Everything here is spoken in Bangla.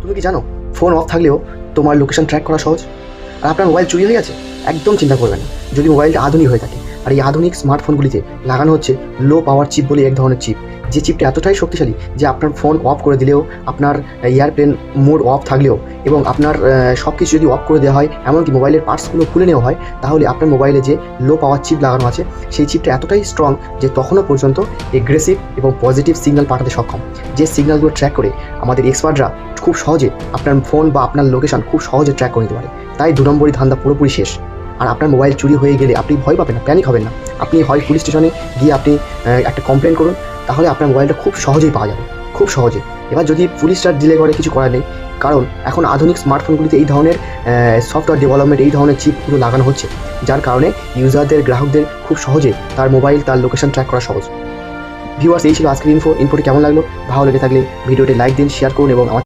তুমি কি জানো ফোন অফ থাকলেও তোমার লোকেশন ট্র্যাক করা সহজ? আর আপনার মোবাইল চুরি হয়ে গেছে? একদম চিন্তা করবেন না। যদি মোবাইলটা আধুনিক হয়ে থাকে, আর এই আধুনিক স্মার্টফোনগুলিতে লাগানো হচ্ছে লো পাওয়ার চিপ বলে এক ধরনের চিপ, যে চিপটা এতটাই শক্তিশালী যে আপনার ফোন অফ করে দিলেও, আপনার এয়ারপ্লেন মোড অফ থাকলেও এবং আপনার সব কিছু যদি অফ করে দেওয়া হয়, এমনকি মোবাইলের পার্টসগুলো খুলে নেওয়া হয়, তাহলে আপনার মোবাইলে যে লো পাওয়ার চিপ লাগানো আছে সেই চিপটা এতটাই স্ট্রং যে তখনও পর্যন্ত এগ্রেসিভ এবং পজিটিভ সিগন্যাল পাঠাতে সক্ষম। যে সিগন্যালগুলো ট্র্যাক করে আমাদের এক্সপার্টরা খুব সহজে আপনার ফোন বা আপনার লোকেশন খুব সহজে ট্র্যাক করে নিতে পারে। তাই 2 নম্বরই ধান্দা পুরোপুরি শেষ। আর আপনার মোবাইল চুরি হয়ে গেলে আপনি ভয় পাবেন না, প্যানিক হবেন না। আপনি হয় পুলিশ স্টেশনে গিয়ে আপনি একটা কমপ্লেন করুন, তাহলে আপনার মোবাইলটা খুব সহজেই পাওয়া যাবে, খুব সহজে। এবার যদি পুলিশরা ডিলে করে, কিছু করার নেই, কারণ এখন আধুনিক স্মার্টফোনগুলিতে এই ধরনের সফটওয়্যার ডেভেলপমেন্ট, এই ধরনের চিপগুলো লাগানো হচ্ছে, যার কারণে ইউজারদের, গ্রাহকদের খুব সহজে তার মোবাইল, তার লোকেশন ট্র্যাক করা সহজ। ভিউয়ার্স, এই ছিল আজকের ইনফোটি কেমন লাগলো? ভালো লেগে থাকলে ভিডিওটি লাইক দিন, শেয়ার করুন এবং আমার